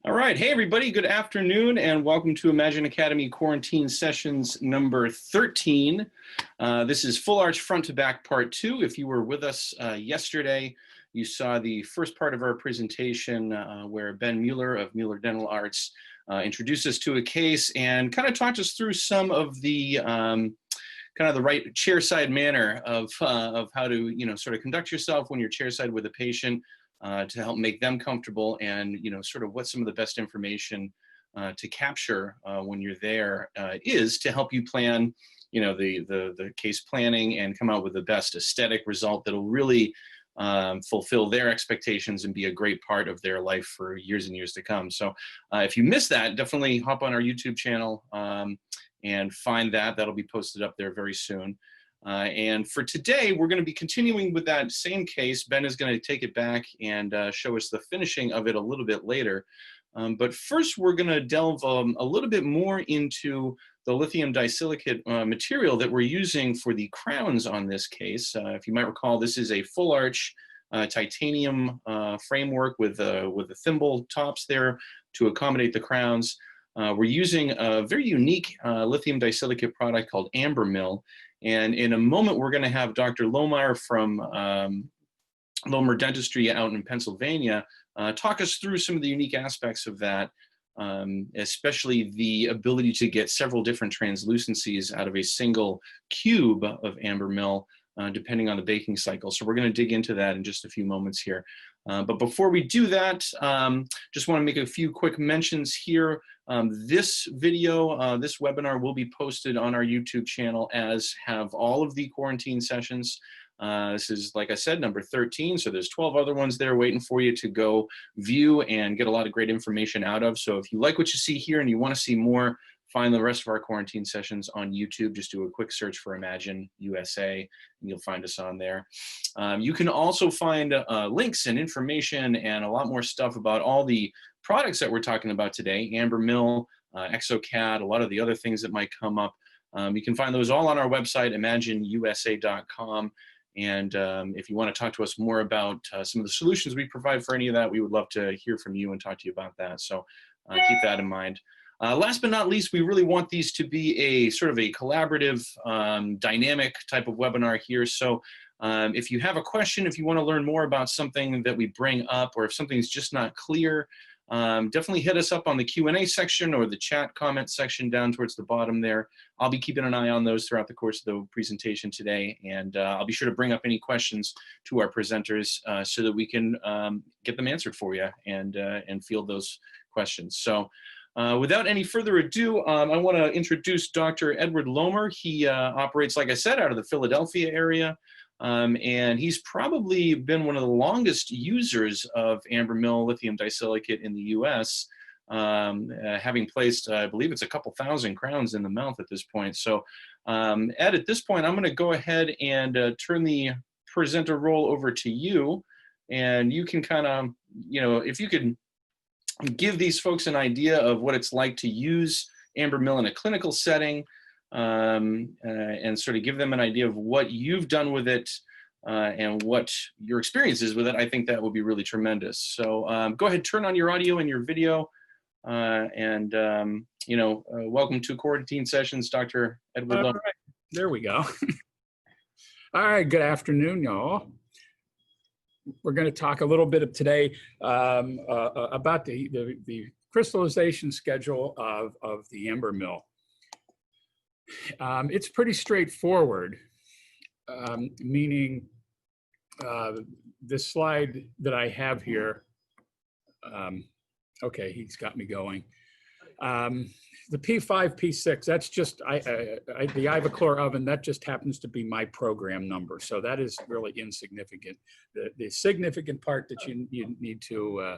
All right. Hey, everybody. Good afternoon and welcome to Imagine Academy Quarantine Sessions number 13. This is Full Arch Front to Back Part 2. If you were with us yesterday, you saw the first part of our presentation where Ben Mueller of Mueller Dental Arts introduced us to a case and kind of talked us through some of the kind of the right chairside manner of how to, sort of conduct yourself when you're chairside with a patient. To help make them comfortable and, sort of what some of the best information to capture when you're there is to help you plan, the case planning and come out with the best aesthetic result that'll really fulfill their expectations and be a great part of their life for years and years to come. So if you missed that, definitely hop on our YouTube channel and find that. That'll be posted up there very soon. And for today, we're going to be continuing with that same case. Ben is going to take it back and show us the finishing of it a little bit later. But first, we're going to delve a little bit more into the lithium disilicate material that we're using for the crowns on this case. If you might recall, this is a full arch titanium framework with the thimble tops there to accommodate the crowns. We're using a very unique lithium disilicate product called AmberMill. And in a moment, we're going to have Dr. Lomire from Lomire Dentistry out in Pennsylvania talk us through some of the unique aspects of that, especially the ability to get several different translucencies out of a single cube of AmberMill, depending on the baking cycle. So we're going to dig into that in just a few moments here. But before we do that, just want to make a few quick mentions here. This video, this webinar will be posted on our YouTube channel, as have all of the quarantine sessions. This is, like I said, number 13, so there's 12 other ones there waiting for you to go view and get a lot of great information out of. So if you like what you see here and you want to see more, find the rest of our quarantine sessions on YouTube. Just do a quick search for Imagine USA, and you'll find us on there. You can also find links and information and a lot more stuff about all the products that we're talking about today, AmberMill, ExoCAD, a lot of the other things that might come up. You can find those all on our website, imagineusa.com. And if you want to talk to us more about some of the solutions we provide for any of that, we would love to hear from you and talk to you about that. So keep that in mind. Last but not least, we really want these to be a sort of a collaborative, dynamic type of webinar here. So if you have a question, if you want to learn more about something that we bring up, or if something's just not clear, definitely hit us up on the Q&A section or the chat comment section down towards the bottom there. I'll be keeping an eye on those throughout the course of the presentation today, and I'll be sure to bring up any questions to our presenters so that we can get them answered for you and field those questions. So without any further ado, I want to introduce Dr. Edward Lomire. He operates, like I said, out of the Philadelphia area. And he's probably been one of the longest users of AmberMill lithium disilicate in the US, having placed, I believe it's a couple thousand crowns in the mouth at this point. So Ed, at this point, I'm going to go ahead and turn the presenter role over to you. And you can kind of, if you could give these folks an idea of what it's like to use AmberMill in a clinical setting, and sort of give them an idea of what you've done with it and what your experience is with it, I think that would be really tremendous. So go ahead, turn on your audio and your video, and welcome to Quarantine Sessions, Dr. Edward Lomire. All right, there we go. All right, good afternoon, y'all. We're going to talk a little bit today about the crystallization schedule of the AmberMill. It's pretty straightforward, meaning this slide that I have here, okay, he's got me going. The P5, P6, that's just, the Ivochlor oven, that just happens to be my program number. So that is really insignificant. The significant part that you need to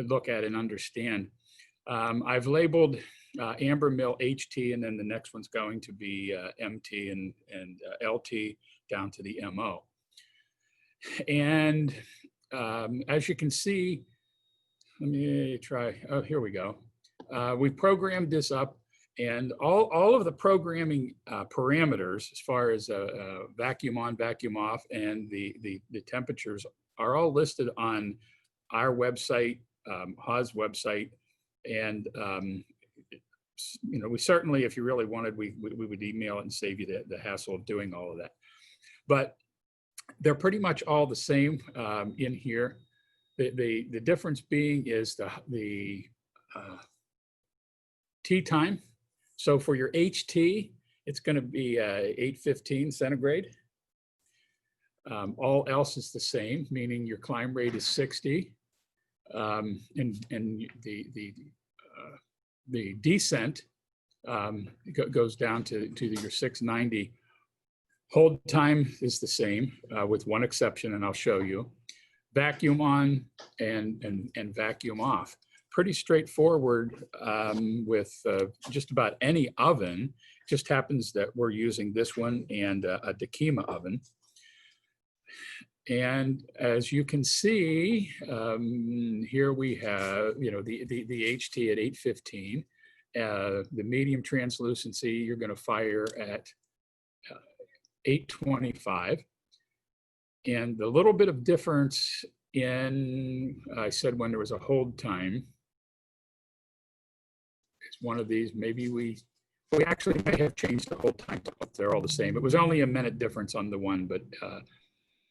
look at and understand. I've labeled AmberMill HT, and then the next one's going to be MT and LT down to the MO. And as you can see, let me try, oh, here we go. We programmed this up, and all of the programming parameters, as far as vacuum on, vacuum off, and the temperatures are all listed on our website, Haas website. And, we certainly, if you really wanted, we would email it and save you the hassle of doing all of that. But they're pretty much all the same in here. The difference being is the tea time. So for your HT, it's going to be 815 centigrade. All else is the same, meaning your climb rate is 60, and the descent goes down to your 690. Hold time is the same with one exception, and I'll show you. Vacuum on and vacuum off. Pretty straightforward with just about any oven. Just happens that we're using this one and a Dakima oven. And as you can see, here we have, the HT at 815. The medium translucency, you're going to fire at 825. And the little bit of difference in, I said when there was a hold time, it's one of these, maybe we actually may have changed the hold time to up. They're all the same. It was only a minute difference on the one, but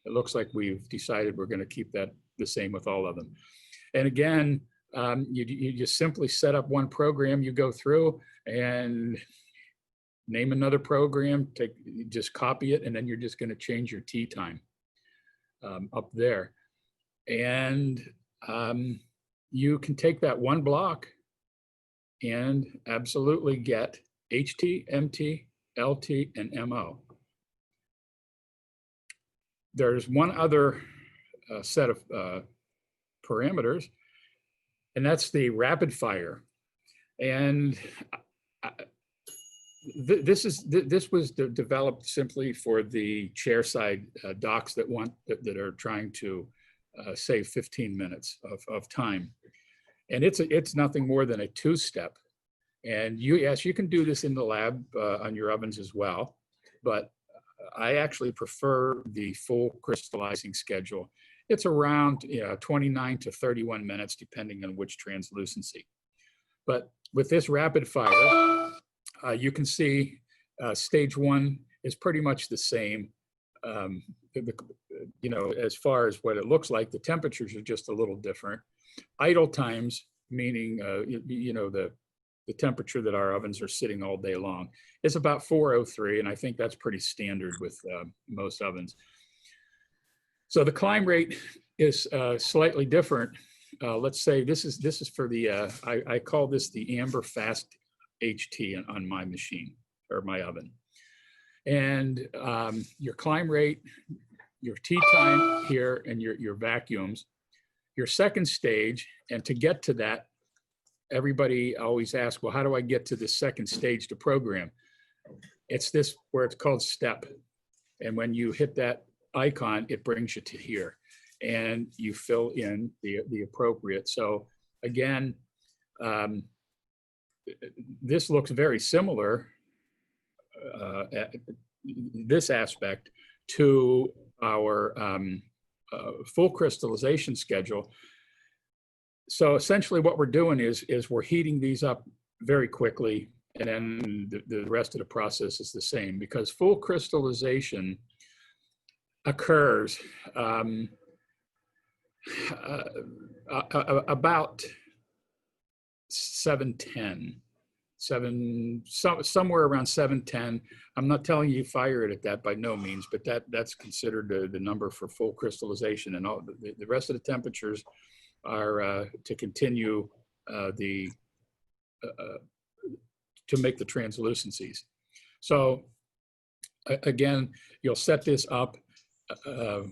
it looks like we've decided we're going to keep that the same with all of them. And again, you just simply set up one program, you go through and name another program, just copy it, and then you're just going to change your tea time up there. And you can take that one block and absolutely get HT, MT, LT, and MO. There's one other set of parameters, and that's the rapid fire. And this was developed simply for the chairside docks that are trying to save 15 minutes of time. And it's nothing more than a two-step. And yes, you can do this in the lab on your ovens as well, but I actually prefer the full crystallizing schedule. It's around 29 to 31 minutes, depending on which translucency. But with this rapid fire, you can see stage one is pretty much the same. As far as what it looks like, the temperatures are just a little different. Idle times, meaning the temperature that our ovens are sitting all day long, is about 403, and I think that's pretty standard with most ovens. So the climb rate is slightly different. Let's say this is for the I call this the Amber Fast HT on my machine or my oven. And your climb rate, your tea time here, and your vacuums, your second stage. And to get to that, everybody always asks, well, how do I get to the second stage to program? It's this where it's called step. And when you hit that icon, it brings you to here. And you fill in the appropriate. So again, this looks very similar, this aspect, to our full crystallization schedule. So essentially what we're doing is we're heating these up very quickly, and then the rest of the process is the same, because full crystallization occurs about 7:10, somewhere around 7:10. I'm not telling you fire it at that by no means, but that's considered the number for full crystallization, and all the rest of the temperatures are to continue to make the translucencies. So again, you'll set this up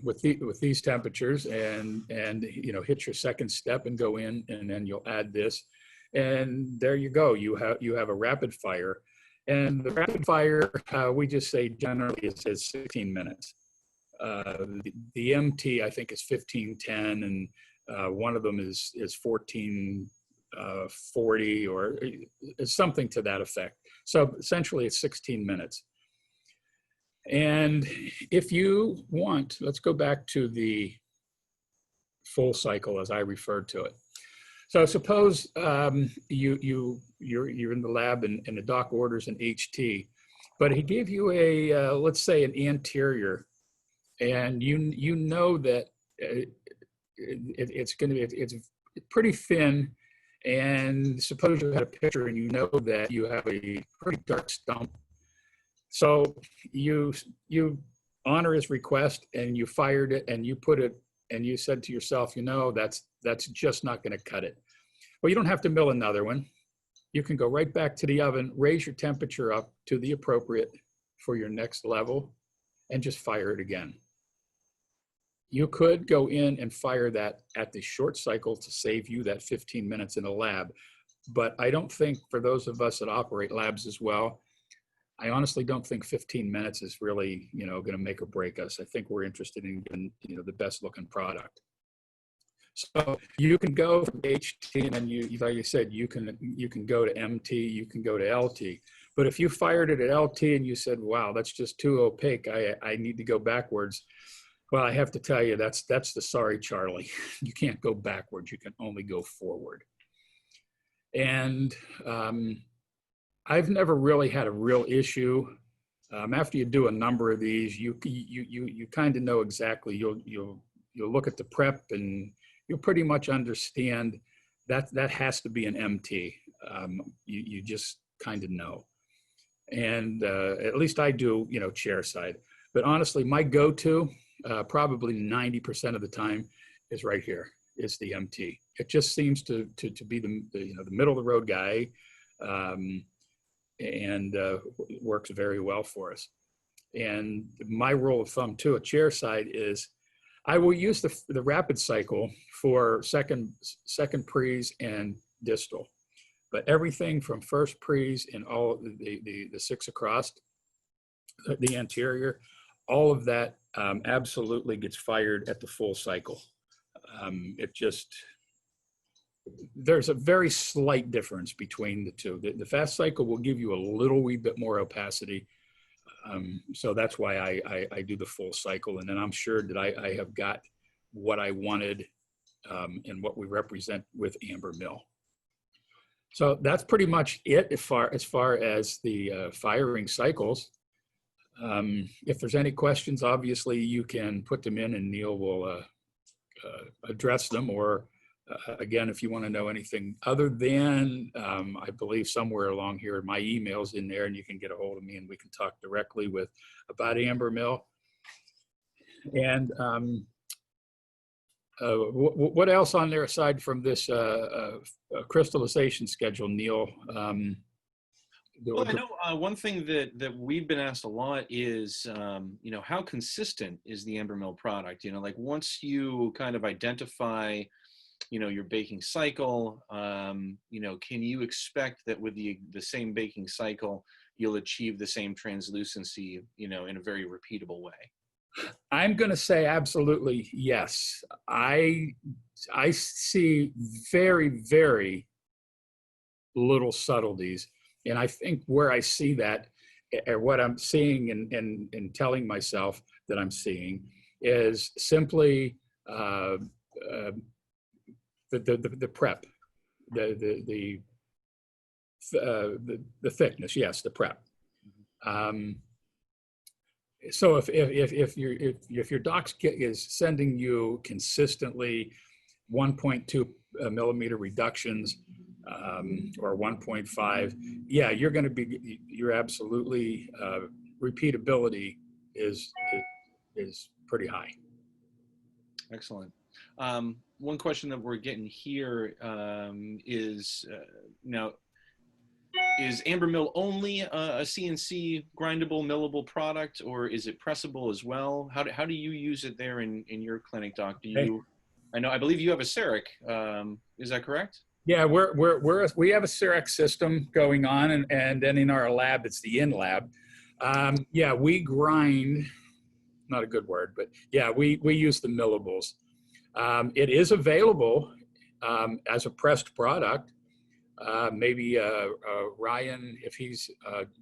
with these temperatures and hit your second step and go in, and then you'll add this, and there you go. You have a rapid fire, and the rapid fire we just say generally it says 16 minutes. The MT I think is 1510, and one of them is 1440 or something to that effect. So essentially it's 16 minutes. And if you want, let's go back to the full cycle as I referred to it. So suppose you're in the lab and the doc orders an HT, but he gave you a let's say an anterior, and you know that it's pretty thin, and suppose you had a picture and you know that you have a pretty dark stump. So you honor his request and you fired it and you put it and you said to yourself, you know, that's just not going to cut it. Well, you don't have to mill another one. You can go right back to the oven, raise your temperature up to the appropriate for your next level, and just fire it again. You could go in and fire that at the short cycle to save you that 15 minutes in the lab. But I don't think, for those of us that operate labs as well, I honestly don't think 15 minutes is really, going to make or break us. I think we're interested in getting, the best looking product. So you can go from HT, and then like you said, you can go to MT, you can go to LT. But if you fired it at LT and you said, wow, that's just too opaque, I need to go backwards. Well, I have to tell you, that's the sorry Charlie. You can't go backwards, you can only go forward. And I've never really had a real issue. After you do a number of these, you kind of know exactly. You'll look at the prep and you'll pretty much understand that has to be an MT. You just kind of know. And at least I do, chairside. But honestly, my go-to, probably 90% of the time, is right here. It's the MT. It just seems to be the middle of the road guy. And works very well for us. And my rule of thumb too at chairside is I will use the rapid cycle for second pre's and distal, but everything from first pre's and all the 6 across the anterior, all of that absolutely gets fired at the full cycle. There's a very slight difference between the two. The fast cycle will give you a little wee bit more opacity. So that's why I do the full cycle. And then I'm sure that I have got what I wanted and what we represent with AmberMill. So that's pretty much it as far as the firing cycles. If there's any questions, obviously you can put them in and Neil will address them, or again, if you want to know anything other than, I believe somewhere along here, my email's in there and you can get a hold of me and we can talk directly about AmberMill. And what else on there aside from this crystallization schedule, Neil? Well, I know one thing that we've been asked a lot is, how consistent is the AmberMill product? Like once you kind of identify your baking cycle, can you expect that with the same baking cycle, you'll achieve the same translucency, in a very repeatable way? I'm going to say absolutely yes. I see very, very little subtleties. And I think where I see that, or what I'm seeing and telling myself that I'm seeing, is simply the prep, the thickness. Yes, the prep. So if your doc is sending you consistently 1.2 millimeter reductions or 1.5, yeah, you're absolutely repeatability is pretty high. Excellent. One question that we're getting here is now, is AmberMill only a CNC grindable, millable product, or is it pressable as well? How do you use it there in your clinic, Doc? I believe you have a Ceric. Is that correct? Yeah, we have a Ceric system going on, and then in our lab, it's the in-lab. Yeah, we grind, not a good word, but yeah, we use the millables. It is available as a pressed product. Maybe Ryan, if he's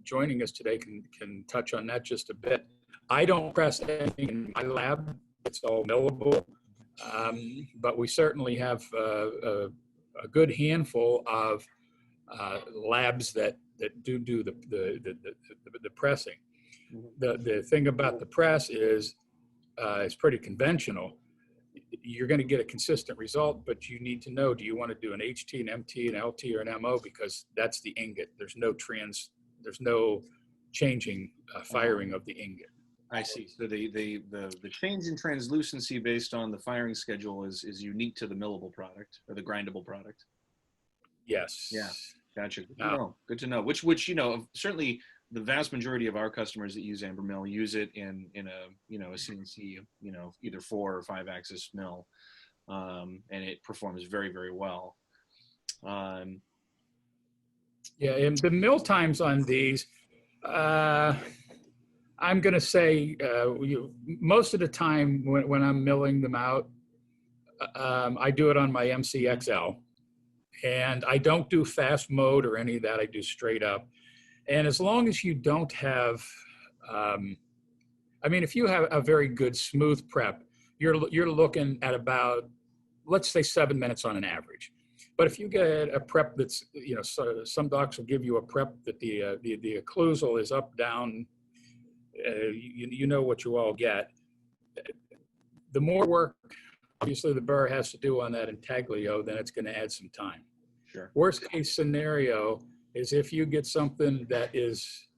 joining us today, can touch on that just a bit. I don't press anything in my lab. It's all millable. But we certainly have a good handful of labs that do the pressing. The thing about the press is it's pretty conventional. You're going to get a consistent result, but you need to know, do you want to do an HT, an MT, an LT, or an MO? Because that's the ingot. There's no changing firing of the ingot. I see. So the change in translucency based on the firing schedule is unique to the millable product or the grindable product. Yes. Yeah. Gotcha. Good to know. Good to know. Which certainly the vast majority of our customers that use AmberMill use it in a a CNC either 4 or 5 axis mill, and it performs very, very well. Yeah, and the mill times on these, I'm going to say most of the time when I'm milling them out, I do it on my MCXL, and I don't do fast mode or any of that. I do straight up. And as long as you don't have, if you have a very good smooth prep, you're looking at about, let's say 7 minutes on an average. But if you get a prep that's, so some docs will give you a prep that the occlusal is up, down, you know what you all get. The more work, obviously, the burr has to do on that intaglio, then it's going to add some time. Sure. Worst case scenario is if you get something that is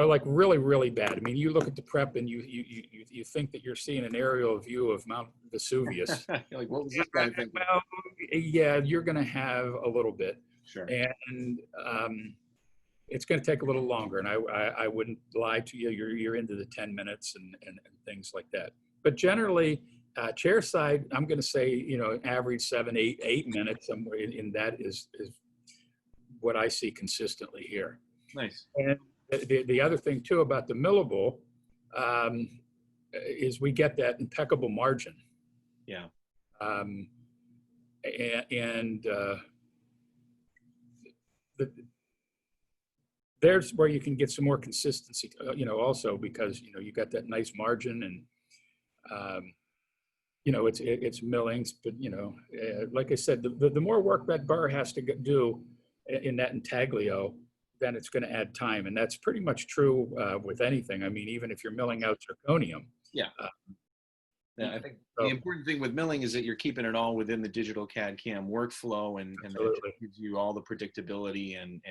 like really, really bad. I mean, you look at the prep and you think that you're seeing an aerial view of Mount Vesuvius. You're like, what was this guy thinking? Well, yeah, you're going to have a little bit. Sure. And it's going to take a little longer. And I wouldn't lie to you. You're into the 10 minutes and things like that. But generally, chairside, I'm going to say, average 7, 8 minutes somewhere in that is what I see consistently here. Nice. And the other thing too about the millable is we get that impeccable margin. Yeah. There's where you can get some more consistency, also because, you got that nice margin and, it's millings, but, like I said, the more work that burr has to do in that intaglio, then it's going to add time. And that's pretty much true with anything. I mean, even if you're milling out zirconium. Yeah. I think the important thing with milling is that you're keeping it all within the digital CAD/CAM workflow, and that gives you all the predictability and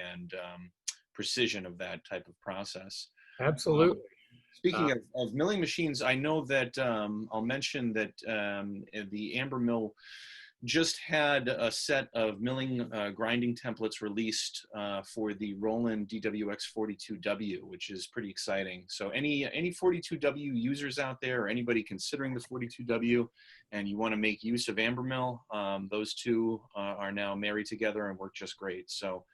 precision of that type of process. Absolutely. Speaking of milling machines, I know that I'll mention that the AmberMill just had a set of milling grinding templates released for the Roland DWX42W, which is pretty exciting. So any 42W users out there, or anybody considering the 42W, and you want to make use of AmberMill, those two are now married together and work just great. So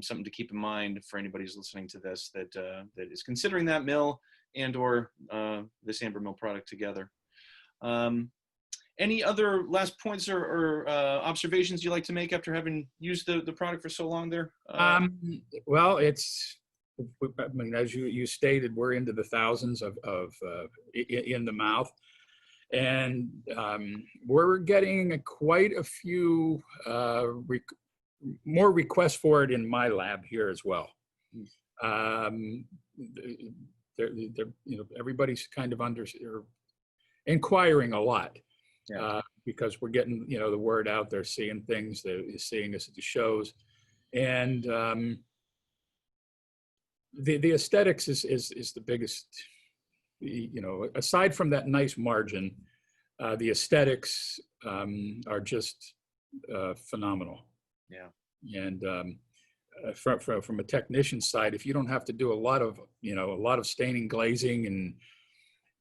something to keep in mind for anybody who's listening to this that is considering that mill and or this AmberMill product together. Any other last points or observations you'd like to make after having used the product for so long there? Well, as you stated, we're into the thousands of in the mouth. And we're getting quite a few more requests for it in my lab here as well. Everybody's kind of inquiring a lot. Yeah. Because we're getting, the word out there, seeing things, they're seeing us at the shows. And the aesthetics is the biggest, aside from that nice margin, the aesthetics are just phenomenal. Yeah. And from a technician's side, if you don't have to do a lot of staining, glazing, and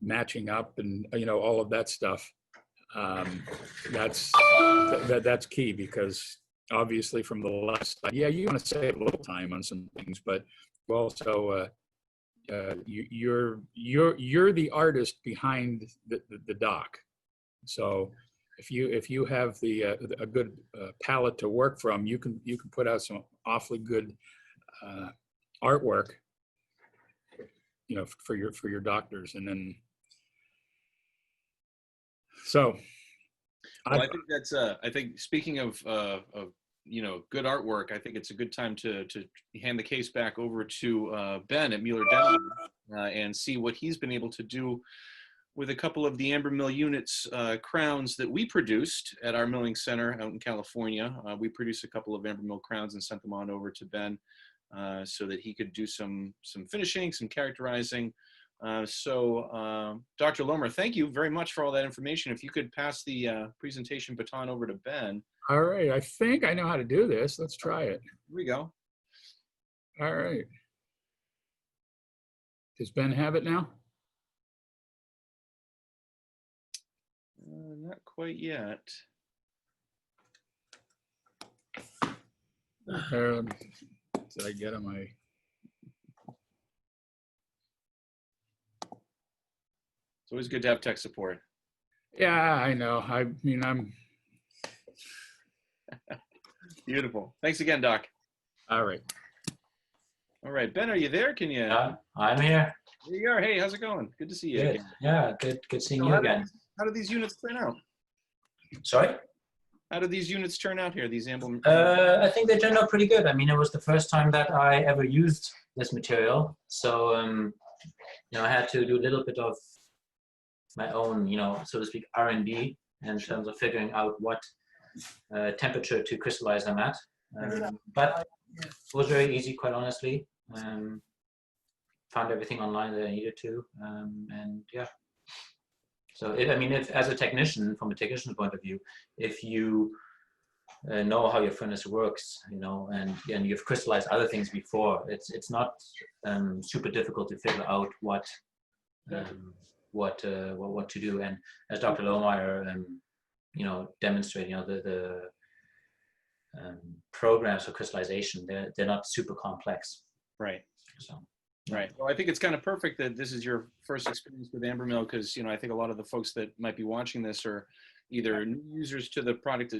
matching up and, all of that stuff, that's key, because obviously from the left side, yeah, you want to save a little time on some things, but also you're the artist behind the doc. So if you have a good palette to work from, you can put out some awfully good artwork, for your doctors, and then So Well, I think that's I think speaking of good artwork, I think it's a good time to hand the case back over to Ben at Mueller Dental and see what he's been able to do with a couple of the AmberMill units crowns that we produced at our milling center out in California. We produced a couple of AmberMill crowns and sent them on over to Ben so that he could do some finishing, some characterizing. So Dr. Lomire, thank you very much for all that information. If you could pass the presentation baton over to Ben. All right, I think I know how to do this. Let's try it. Here we go. All right. Does Ben have it now? Not quite yet. Did I get him? It's always good to have tech support. Yeah, I know. I mean, I'm Beautiful. Thanks again, Doc. all right. All right, Ben, are you there? Can you? I'm here. There you are. Hey, how's it going? Good to see you Good. again. Yeah, good seeing So you again. How did these units turn out? Sorry? How did these units turn out here? These AmberMill? I think they turned out pretty good. I mean, it was the first time that I ever used this material. So, I had to do a little bit of my own, so to speak, R&D in terms of figuring out what temperature to crystallize them at. But it was very easy, quite honestly. Found everything online that I needed to, and yeah. So, if as a technician, from a technician's point of view, if you know how your furnace works, and you've crystallized other things before, it's not super difficult to figure out what to do. And as Dr. Lomire, demonstrated, the programs for crystallization, they're not super complex. Right. So. Right. Well, I think it's kind of perfect that this is your first experience with AmberMill because, I think a lot of the folks that might be watching this are either new users to the product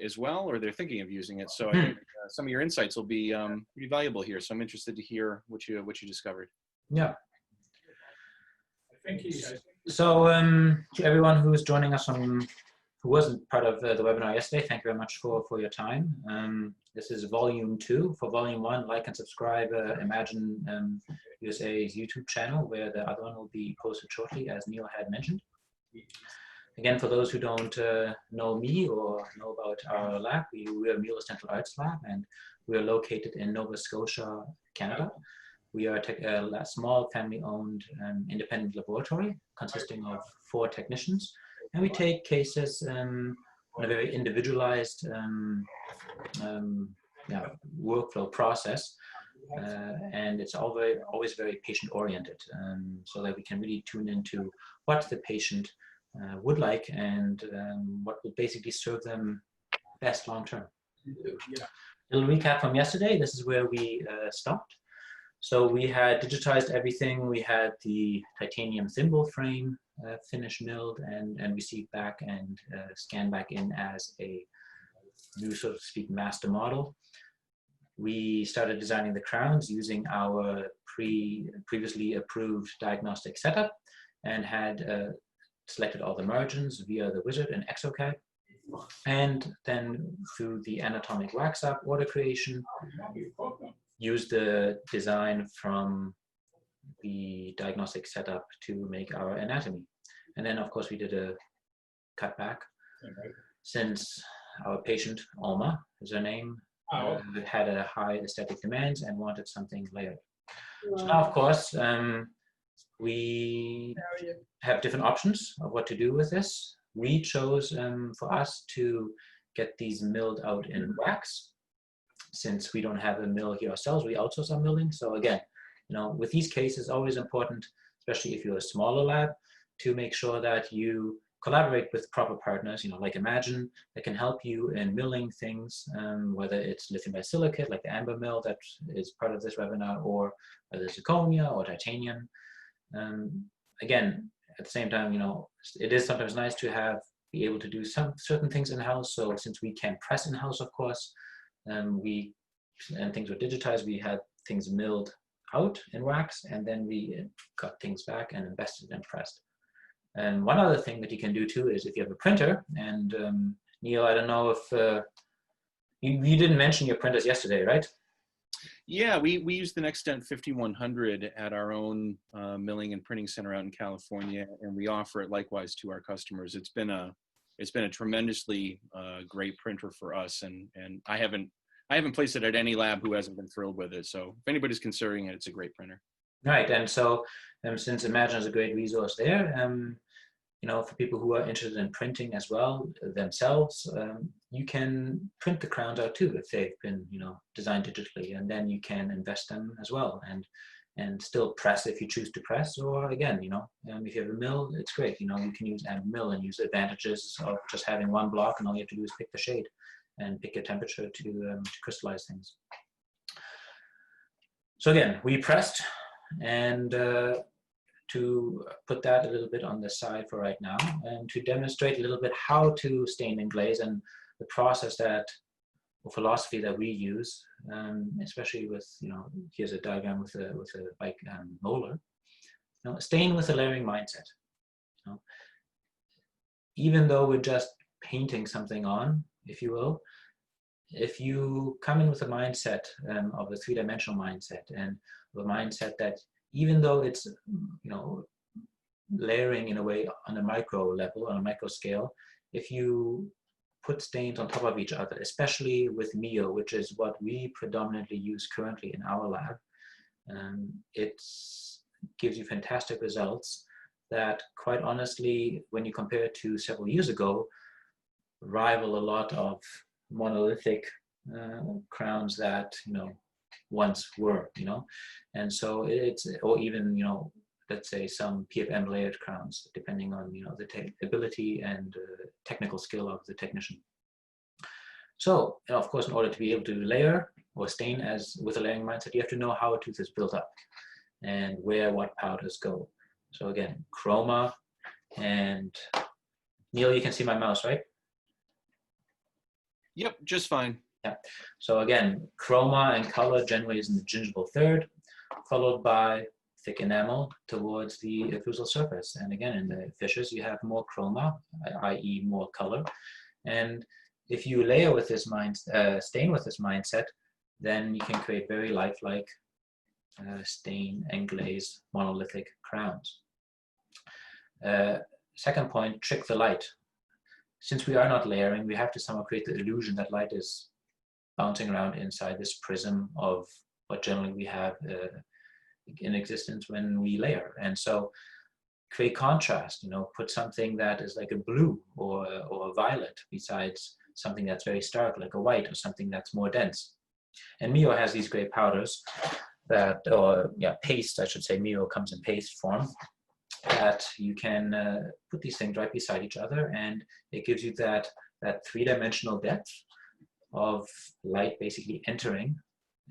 as well, or they're thinking of using it. So I think some of your insights will be pretty valuable here. So I'm interested to hear what you discovered. Yeah. So to everyone who is joining us who wasn't part of the webinar yesterday, thank you very much for your time. This is volume 2. For volume 1, like and subscribe Imagine USA's YouTube channel, where the other one will be posted shortly, as Neil had mentioned. Again, for those who don't know me or know about our lab, we are Mueller's Dental Arts Lab, and we are located in Nova Scotia, Canada. We are a small family-owned independent laboratory consisting of 4 technicians, and we take cases on a very individualized workflow process, and it's always very patient-oriented, so that we can really tune into what the patient would like and what will basically serve them best long-term. Little recap from yesterday. This is where we stopped. So we had digitized everything. We had the titanium thimble frame finished milled and received back and scanned back in as a new, so to speak, master model. We started designing the crowns using our previously approved diagnostic setup and had selected all the margins via the wizard and ExoCAD. And then through the anatomic wax up order creation, used the design from the diagnostic setup to make our anatomy. And then, of course, we did a cutback since our patient, Alma is her name, had a high aesthetic demands and wanted something layered. So now, of course, we have different options of what to do with this. We chose for us to get these milled out in wax. Since we don't have a mill here ourselves, we outsource our milling. So again, with these cases, always important, especially if you're a smaller lab, to make sure that you collaborate with proper partners, like Imagine, that can help you in milling things, whether it's lithium disilicate, like the AmberMill that is part of this webinar, or whether it's zirconia or titanium. Again, at the same time, it is sometimes nice to be able to do some certain things in-house. So since we can't press in-house, of course, and things were digitized, we had things milled out in wax, and then we got things back and invested and pressed. And one other thing that you can do too is if you have a printer, and Neil, I don't know if you didn't mention your printers yesterday, right? Yeah, we use the Nextent 5100 at our own milling and printing center out in California, and we offer it likewise to our customers. It's been a tremendously great printer for us, and I haven't placed it at any lab who hasn't been thrilled with it. So if anybody's considering it, it's a great printer. Right, and so since Imagine is a great resource there, you know, for people who are interested in printing as well themselves, you can print the crowns out too if they've been, you know, designed digitally, and then you can invest them as well, and still press if you choose to press, or again, you know, if you have a mill, it's great. You know, you can use avid-mill and use the advantages of just having one block, and all you have to do is pick the shade and pick your temperature to crystallize things. So again, we pressed, and to put that a little bit on the side for right now, and to demonstrate a little bit how to stain and glaze and the process that, or philosophy that we use, especially with, you know, here's a diagram with a like Mueller. You know, stain with a layering mindset. You know, even though we're just painting something on, if you will, if you come in with a mindset of a three-dimensional mindset, and a mindset that even though it's, you know, layering in a way on a micro level, on a micro scale, if you put stains on top of each other, especially with Mio, which is what we predominantly use currently in our lab, it gives you fantastic results that, quite honestly, when you compare it to several years ago, rival a lot of monolithic crowns that, you know, once were, you know. And so it's, or even, you know, let's say some PFM layered crowns, depending on, you know, the ability and technical skill of the technician. So, you know, of course, in order to be able to layer or stain as with a layering mindset, you have to know how a tooth is built up and where what powders go. So again, chroma, and Neil, you can see my mouse, right? Yep, just fine. Yeah. So again, chroma and color generally is in the gingival third, followed by thick enamel towards the occlusal surface. And again, in the fissures, you have more chroma, i.e. more color. And if you layer with this stain with this mindset, then you can create very lifelike stain and glaze monolithic crowns. Second point, trick the light. Since we are not layering, we have to somehow create the illusion that light is bouncing around inside this prism of what generally we have in existence when we layer. And so create contrast, you know, put something that is like a blue or a violet besides something that's very stark, like a white, or something that's more dense. And Mio has these great powders that, or yeah, paste, I should say. Mio comes in paste form, that you can put these things right beside each other, and it gives you that three-dimensional depth of light basically entering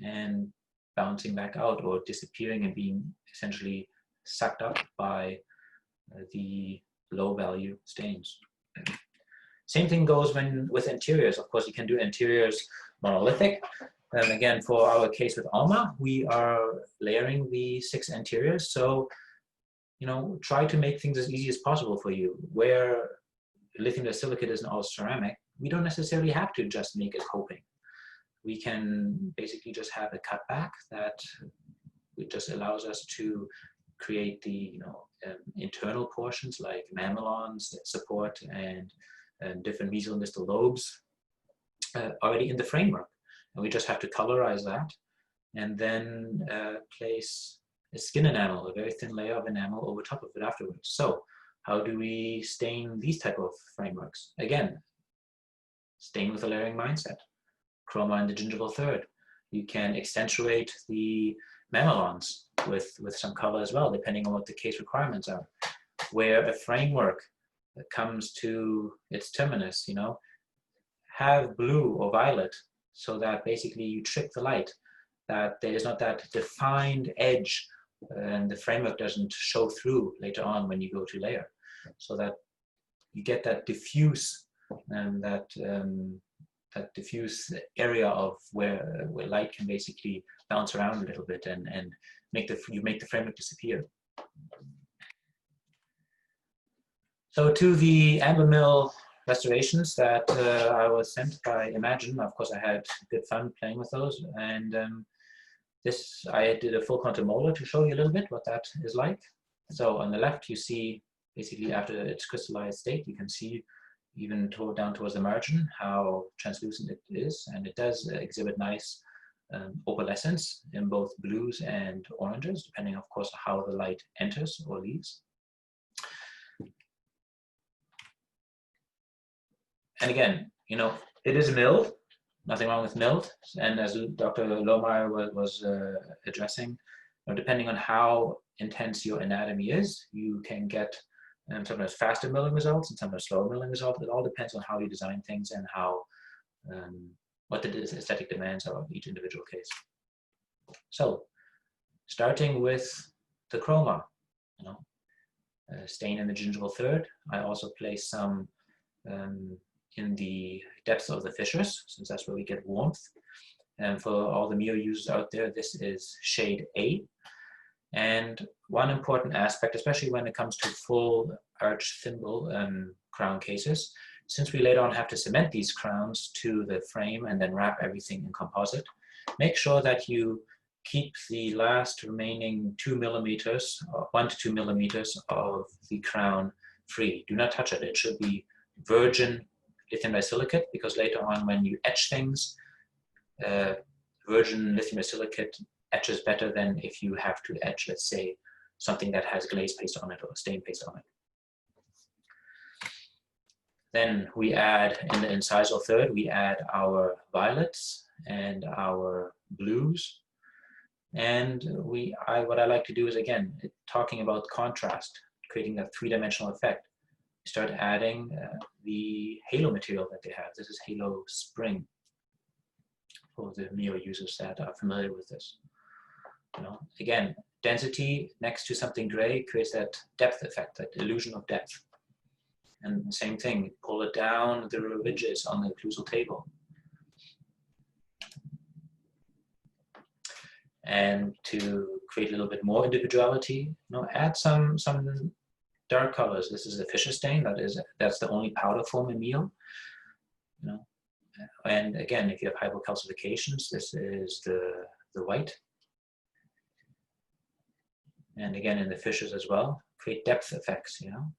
and bouncing back out, or disappearing and being essentially sucked up by the low-value stains. Same thing goes with interiors. Of course, you can do interiors monolithic. And again, for our case with Alma, we are layering the 6 interiors. So, you know, try to make things as easy as possible for you. Where lithium disilicate is an all ceramic, we don't necessarily have to just make a coping. We can basically just have a cutback that it just allows us to create the, you know, internal portions like mamelons that support and different mesial and distal lobes already in the framework. And we just have to colorize that, and then place a skin enamel, a very thin layer of enamel over top of it afterwards. So how do we stain these type of frameworks? Again, stain with a layering mindset. Chroma in the gingival third. You can accentuate the mamelons with some color as well, depending on what the case requirements are. Where a framework comes to its terminus, you know, have blue or violet, so that basically you trick the light, that there is not that defined edge, and the framework doesn't show through later on when you go to layer, so that you get that diffuse and that diffuse area of where light can basically bounce around a little bit and make the framework disappear. So to the AmberMill restorations that I was sent by Imagine, of course I had good fun playing with those, and I did a full quantum Mueller to show you a little bit what that is like. So on the left you see basically after its crystallized state, you can see even down towards the margin how translucent it is, and it does exhibit nice opalescence in both blues and oranges, depending of course how the light enters or leaves. And again, you know, it is milled, nothing wrong with milled. And as Dr. Lomire was addressing, you know, depending on how intense your anatomy is, you can get sometimes faster milling results and sometimes slower milling results. It all depends on how you design things and how, what the aesthetic demands are of each individual case. So, starting with the chroma, you know, stain in the gingival third. I also place some in the depths of the fissures, since that's where we get warmth. And for all the Mueller users out there, this is shade A. And one important aspect, especially when it comes to full arch thimble crown cases, since we later on have to cement these crowns to the frame and then wrap everything in composite, make sure that you keep the last remaining 2 millimeters, 1 to 2 millimeters of the crown free. Do not touch it. It should be virgin lithium disilicate, because later on when you etch things, virgin lithium disilicate etches better than if you have to etch, let's say, something that has glaze paste on it or stain paste on it. Then we add, in the incisal third, we add our violets and our blues. And what I like to do is, again, talking about contrast, creating that three-dimensional effect. Start adding the halo material that they have. This is halo spring for the Mueller users that are familiar with this. You know, again, density next to something gray creates that depth effect, that illusion of depth. And same thing, pull it down the ridges on the occlusal table. And to create a little bit more individuality, you know, add some dark colors. This is a Fischer stain. That's the only powder form in meal. You know, and again, if you have hypocalcifications, this is the white. And again, in the Fischers as well, create depth effects. You know,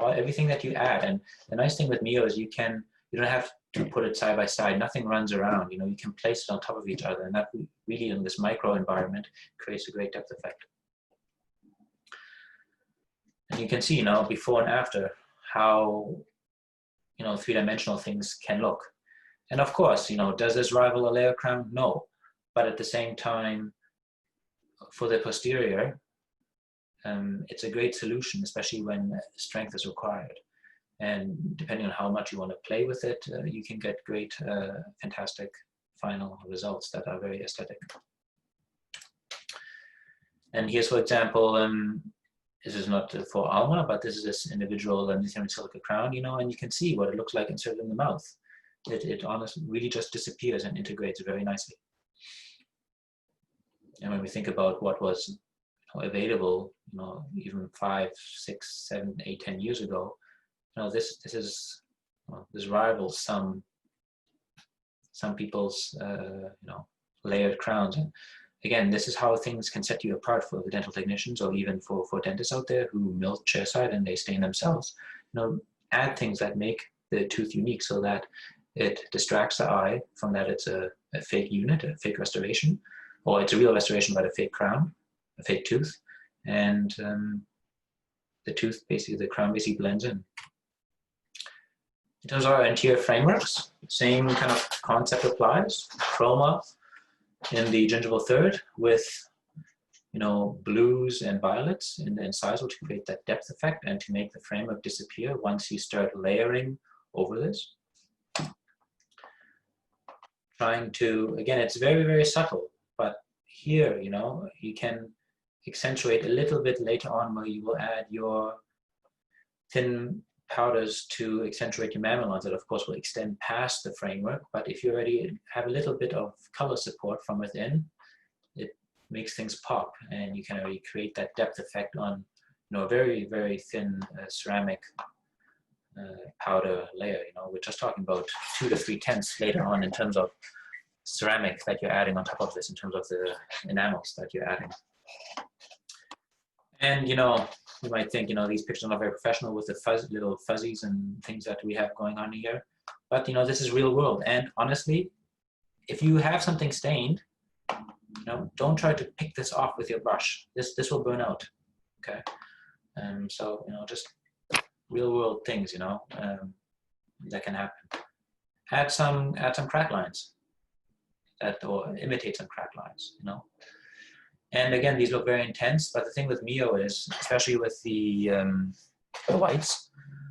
everything that you add. And the nice thing with Mio is you don't have to put it side by side. Nothing runs around. You know, you can place it on top of each other, and that really, in this micro environment, creates a great depth effect. And you can see, you know, before and after how, you know, three-dimensional things can look. And of course, you know, does this rival a layer crown? No. But at the same time, for the posterior, it's a great solution, especially when strength is required. And depending on how much you want to play with it, you can get great, fantastic final results that are very aesthetic. And here's, for example, this is not for Alma, but this is this individual lithium silicate crown, you know, and you can see what it looks like inserted in the mouth. It honestly really just disappears and integrates very nicely. And when we think about what was available, you know, even 5, 6, 7, 8, 10 years ago, you know, this rivals some people's you know, layered crowns. And again, this is how things can set you apart for the dental technicians, or even for dentists out there who mill chairside and they stain themselves. You know, add things that make the tooth unique so that it distracts the eye from that it's a fake unit, a fake restoration, or it's a real restoration but a fake crown, a fake tooth, and the tooth, basically, the crown basically blends in. In terms of our anterior frameworks, same kind of concept applies. Chroma in the gingival third with, you know, blues and violets in the incisal to create that depth effect and to make the framework disappear once you start layering over this. Trying to, again, it's very, very subtle, but here, you know, you can accentuate a little bit later on where you will add your thin powders to accentuate your mamelons that of course will extend past the framework. But if you already have a little bit of color support from within, it makes things pop, and you can already create that depth effect on a very, very thin ceramic powder layer. We're just talking about 2 to 3/10 later on in terms of ceramic that you're adding on top of this, in terms of the enamels that you're adding. And you might think these pictures are not very professional with the little fuzzies and things that we have going on here, but this is real world. And honestly, if you have something stained, don't try to pick this off with your brush. This will burn out. Okay, so just real world things that can happen. Add some crack lines or imitate some crack lines. And again, these look very intense, but the thing with Mio is, especially with the whites,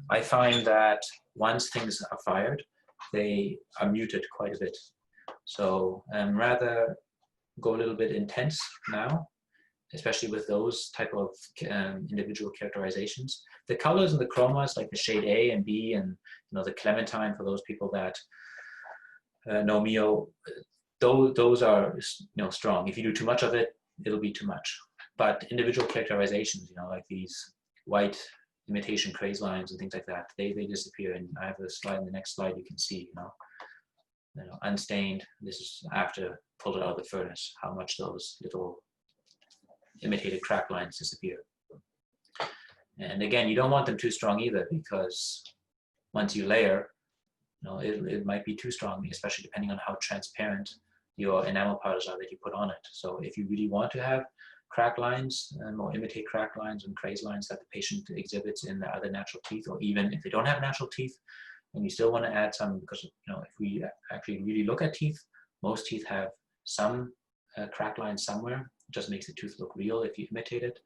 I find that once things are fired, they are muted quite a bit. So rather go a little bit intense now, especially with those type of individual characterizations. The colors and the chromas, like the shade A and B and the clementine, for those people that know Mio, those are strong. If you do too much of it, it'll be too much. But individual characterizations, like these white imitation craze lines and things like that, they disappear. And I have a slide in the next slide. You can see, unstained. This is after pulled it out of the furnace, how much those little imitated crack lines disappear. And again, you don't want them too strong either, because once you layer, it might be too strong, especially depending on how transparent your enamel powders are that you put on it. So if you really want to have crack lines or imitate crack lines and craze lines that the patient exhibits in the other natural teeth, or even if they don't have natural teeth, and you still want to add some, because if we actually really look at teeth, most teeth have some crack lines somewhere. It just makes the tooth look real if you imitate it.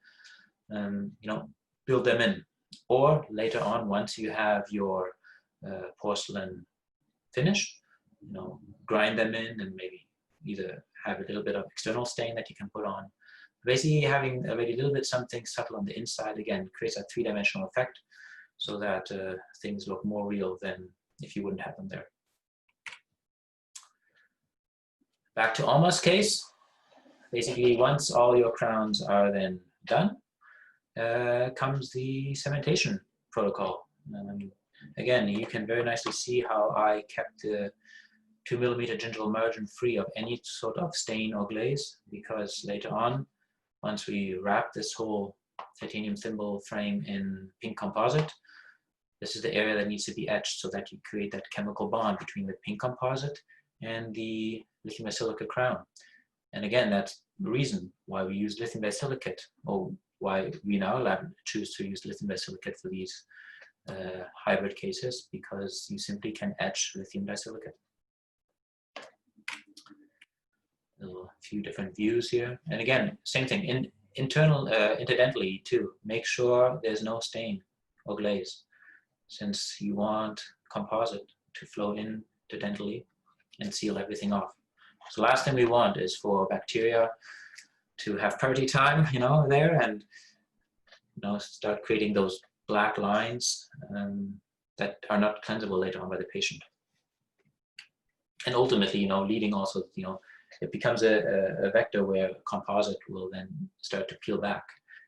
Build them in. Or later on, once you have your porcelain finish, grind them in and maybe either have a little bit of external stain that you can put on. Basically, having already a little bit something subtle on the inside, again, creates a three-dimensional effect so that things look more real than if you wouldn't have them there. Back to Alma's case. Basically, once all your crowns are then done, comes the cementation protocol. Again, you can very nicely see how I kept the 2 millimeter gingival margin free of any sort of stain or glaze, because later on, once we wrap this whole titanium thimble frame in pink composite, this is the area that needs to be etched so that you create that chemical bond between the pink composite and the lithium disilicate crown. And again, that's the reason why we use lithium disilicate, or why we in our lab choose to use lithium disilicate for these hybrid cases, because you simply can etch lithium disilicate. A few different views here. And again, same thing, interdentally too. Make sure there's no stain or glaze, since you want composite to flow in interdentally and seal everything off. So last thing we want is for bacteria to have party time, there, and start creating those black lines that are not cleansable later on by the patient. And ultimately, leading also, it becomes a vector where composite will then start to peel back.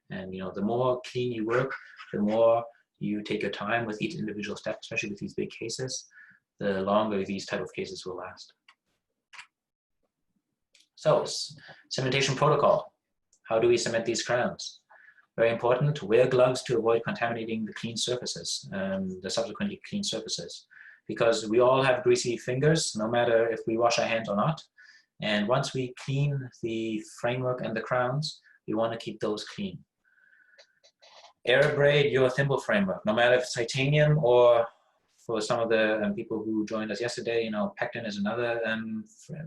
And the more clean you work, the more you take your time with each individual step, especially with these big cases, the longer these type of cases will last. So, cementation protocol. How do we cement these crowns? Very important, wear gloves to avoid contaminating the clean surfaces, the subsequently clean surfaces, because we all have greasy fingers, no matter if we wash our hands or not. And once we clean the framework and the crowns, we want to keep those clean. Air braid your thimble framework, no matter if it's titanium, or for some of the people who joined us yesterday, pectin is another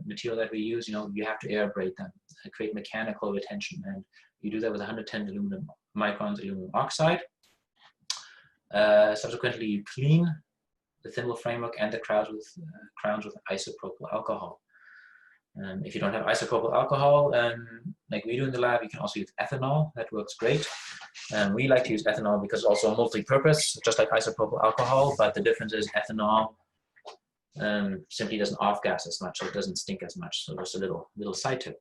material that we use. You have to air braid them, create mechanical retention, and you do that with 110 microns aluminum oxide. Subsequently, you clean the thimble framework and the crowns with isopropyl alcohol. If you don't have isopropyl alcohol, like we do in the lab, you can also use ethanol. That works great. We like to use ethanol because it's also multi-purpose, just like isopropyl alcohol, but the difference is ethanol simply doesn't off-gas as much, so it doesn't stink as much. So just a little side tip.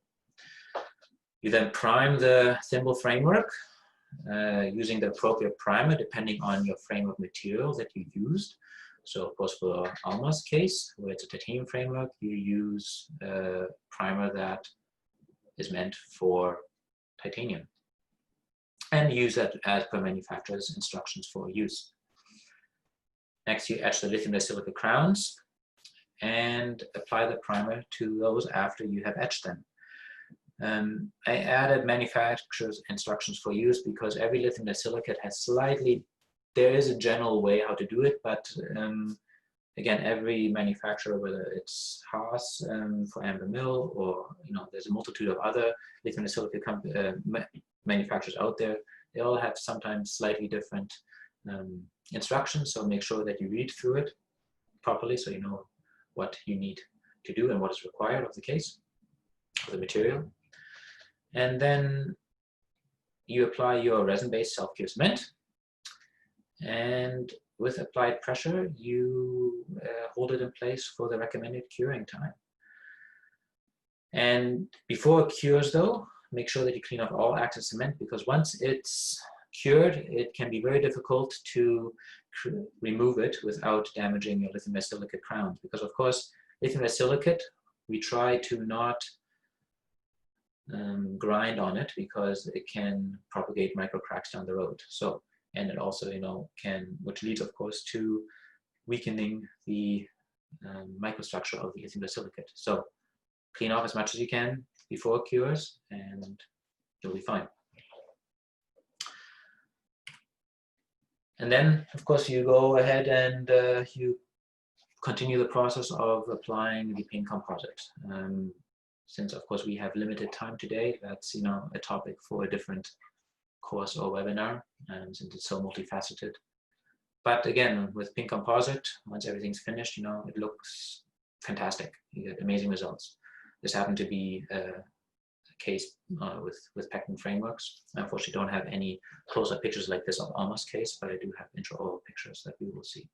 You then prime the thimble framework using the appropriate primer depending on your frame of material that you used. So of course for Alma's case, where it's a titanium framework, you use a primer that is meant for titanium and use that as per manufacturer's instructions for use. Next, you etch the lithium disilicate crowns and apply the primer to those after you have etched them. I added manufacturer's instructions for use because every lithium disilicate has there is a general way how to do it, but again, every manufacturer, whether it's Haas for AmberMill, or there's a multitude of other lithium disilicate manufacturers out there, they all have sometimes slightly different instructions. So make sure that you read through it properly so you know what you need to do and what is required of the case, of the material. And then you apply your resin-based self-cure cement, and with applied pressure, you hold it in place for the recommended curing time. And before it cures though, make sure that you clean off all excess cement, because once it's cured, it can be very difficult to remove it without damaging your lithium disilicate crowns. Because of course, lithium disilicate, we try to not grind on it because it can propagate micro cracks down the road. So, and it also, which leads of course to weakening the microstructure of the lithium disilicate. So clean off as much as you can before it cures and you'll be fine. And then of course you go ahead and you continue the process of applying the paint composite. Since of course we have limited time today, that's a topic for a different course or webinar, since it's so multifaceted. But again, with pink composite, once everything's finished, it looks fantastic. You get amazing results. This happened to be a case with pectin frameworks. I unfortunately don't have any close-up pictures like this of Alma's case, but I do have intraoral pictures that we will see.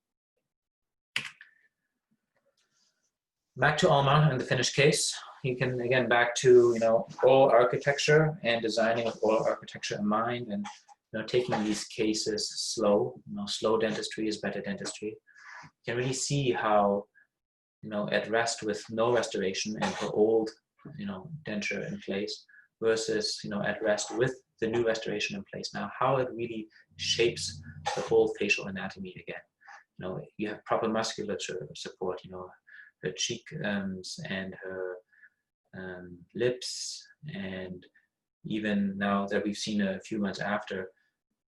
Back to Alma and the finished case. You can, again, back to, oral architecture and designing with oral architecture in mind, and, taking these cases slow. Slow dentistry is better dentistry. You can really see how, at rest with no restoration and her old, denture in place versus, at rest with the new restoration in place. Now, how it really shapes the whole facial anatomy again. You have proper musculature support, her cheek and her lips, and even now that we've seen a few months after,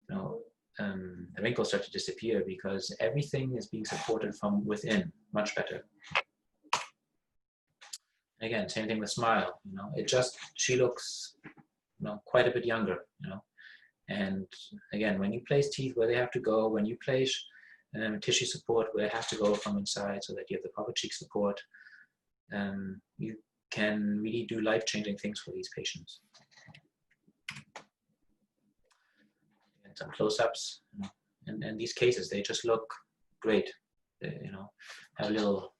the wrinkles start to disappear because everything is being supported from within much better. Again, same thing with Smile. She looks, quite a bit younger. And again, when you place teeth where they have to go, when you place tissue support where it has to go from inside, so that you have the proper cheek support, you can really do life-changing things for these patients. And some close-ups, and these cases, they just look great. They, have little,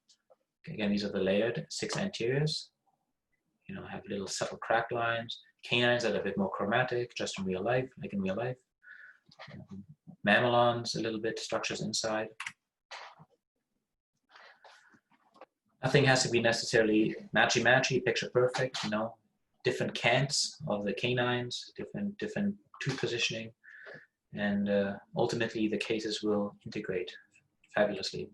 again, these are the layered 6 anteriors, have little subtle crack lines, canines that are a bit more chromatic, just in real life, like in real life. Mamelons, a little bit structures inside. Nothing has to be necessarily matchy-matchy, picture perfect, different cants of the canines, different tooth positioning, and ultimately the cases will integrate fabulously.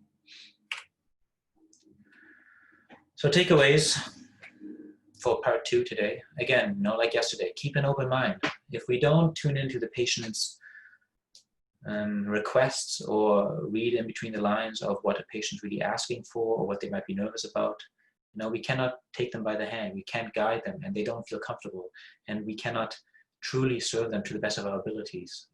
So takeaways for part 2 today. Again, like yesterday, keep an open mind. If we don't tune into the patient's requests or read in between the lines of what a patient's really asking for or what they might be nervous about, we cannot take them by the hand. We can't guide them, and they don't feel comfortable, and we cannot truly serve them to the best of our abilities.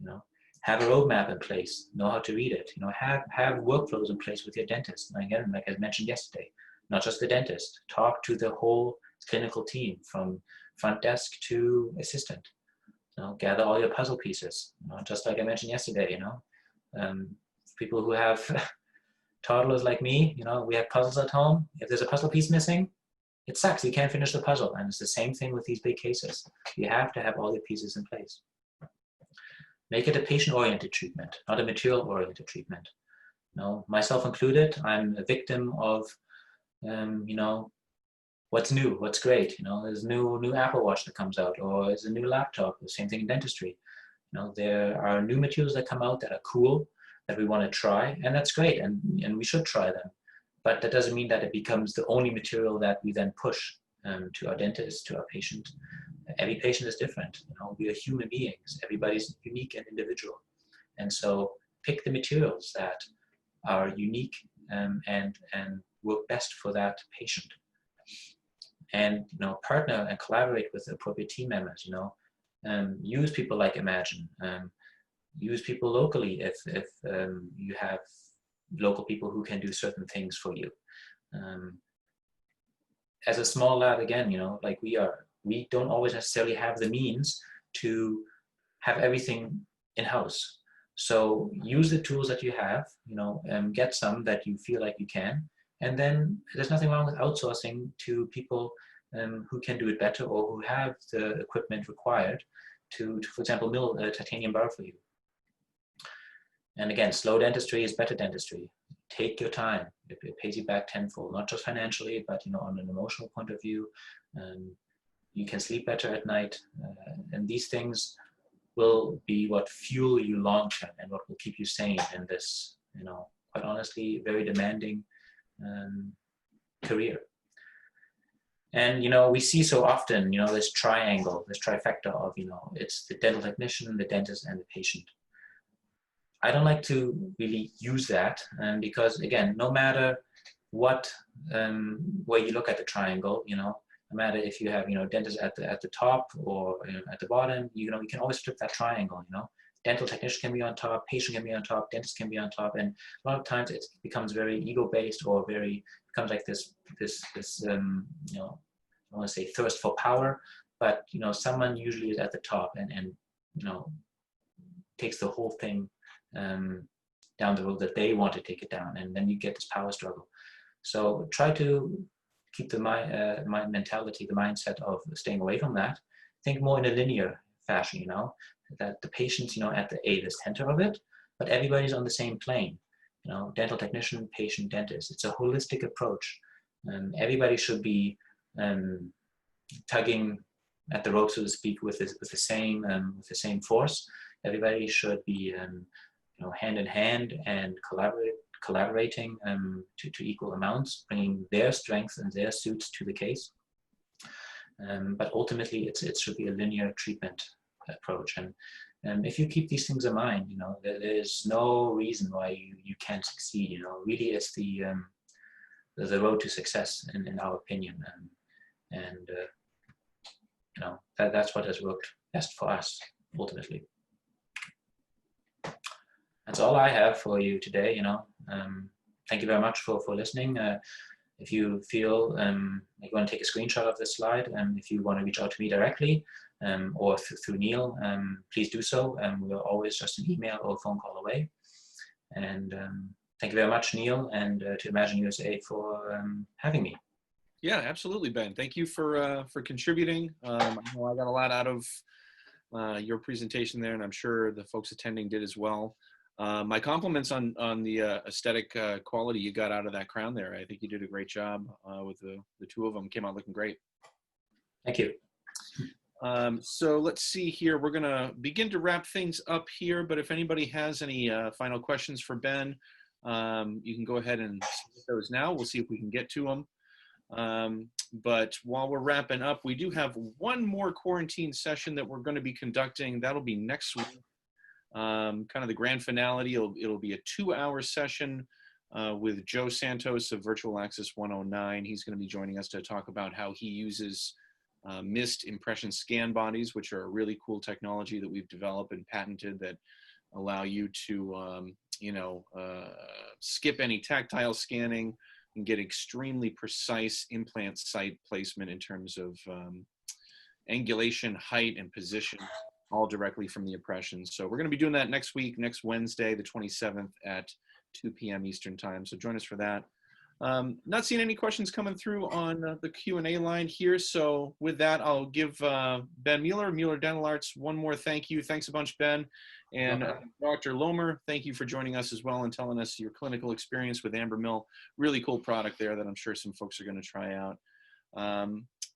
Have a roadmap in place, know how to read it, have workflows in place with your dentist. And again, like I mentioned yesterday, not just the dentist, talk to the whole clinical team from front desk to assistant. Gather all your puzzle pieces, just like I mentioned yesterday, people who have toddlers like me, we have puzzles at home. If there's a puzzle piece missing, it sucks, you can't finish the puzzle. And it's the same thing with these big cases. You have to have all the pieces in place. Make it a patient-oriented treatment, not a material-oriented treatment. You know, myself included, I'm a victim of, you know, what's new, what's great. You know, there's a new Apple Watch that comes out, or there's a new laptop. The same thing in dentistry. You know, there are new materials that come out that are cool, that we want to try, and that's great, and we should try them. But that doesn't mean that it becomes the only material that we then push to our dentist, to our patient. Every patient is different. You know, we are human beings. Everybody's unique and individual, and so pick the materials that are unique and work best for that patient. And you know, partner and collaborate with the appropriate team members. You know, use people like Imagine. Use people locally if you have local people who can do certain things for you. As a small lab, again, you know, like we don't always necessarily have the means to have everything in-house. So use the tools that you have, you know, get some that you feel like you can, and then there's nothing wrong with outsourcing to people who can do it better or who have the equipment required to for example, mill a titanium bar for you. And again, slow dentistry is better dentistry. Take your time. It pays you back tenfold, not just financially, but you know, on an emotional point of view. You can sleep better at night, and these things will be what fuel you long term and what will keep you sane in this, you know, quite honestly, very demanding career. And you know, we see so often, you know, this triangle, this trifecta of, you know, it's the dental technician, the dentist, and the patient. I don't like to really use that, because again, no matter what way you look at the triangle, you know, no matter if you have, you know, dentist at the top or, you know, at the bottom, you know, you can always flip that triangle. You know, dental technician can be on top, patient can be on top, dentist can be on top, and a lot of times it becomes very ego-based or becomes like this you know, I want to say thirst for power, but you know, someone usually is at the top and you know, takes the whole thing down the road that they want to take it down, and then you get this power struggle. So try to keep the mind mentality, the mindset of staying away from that. Think more in a linear fashion, you know, that the patient's, you know, at the center of it, but everybody's on the same plane. You know, dental technician, patient, dentist. It's a holistic approach. Everybody should be tugging at the rope, so to speak, with the same force. Everybody should be you know, hand in hand and collaborating to equal amounts, bringing their strengths and their suits to the case. But ultimately, it should be a linear treatment approach. And if you keep these things in mind, you know, there's no reason why you can't succeed. You know, really, it's the road to success, in our opinion. And you know, that's what has worked best for us, ultimately. That's all I have for you today. You know, thank you very much for listening. If you feel like you want to take a screenshot of this slide, if you want to reach out to me directly or through Neil, please do so. We're always just an email or a phone call away. And thank you very much, Neil, and to Imagine USA for having me. Yeah, absolutely, Ben. Thank you for contributing. I know I got a lot out of your presentation there, and I'm sure the folks attending did as well. My compliments on the aesthetic quality you got out of that crown there. I think you did a great job with the two of them. Came out looking great. Thank you. So let's see here. We're going to begin to wrap things up here, but if anybody has any final questions for Ben, you can go ahead and submit those now. We'll see if we can get to them. But while we're wrapping up, we do have one more quarantine session that we're going to be conducting. That'll be next week. Kind of the grand finale. It'll be a 2-hour session with Joe Santos of Virtual Access 109. He's going to be joining us to talk about how he uses mist impression scan bodies, which are a really cool technology that we've developed and patented that allow you to, you know, skip any tactile scanning and get extremely precise implant site placement in terms of angulation, height, and position, all directly from the impressions. So we're going to be doing that next week, next Wednesday, the 27th at 2 p.m. Eastern time. So join us for that. Not seeing any questions coming through on the Q&A line here. So with that, I'll give Ben Mueller, Mueller Dental Arts, one more thank you. Thanks a bunch, Ben. And Dr. Lomire, thank you for joining us as well and telling us your clinical experience with AmberMill. Really cool product there that I'm sure some folks are going to try out.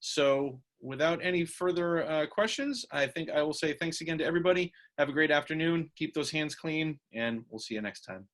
So without any further questions, I think I will say thanks again to everybody. Have a great afternoon. Keep those hands clean, and we'll see you next time.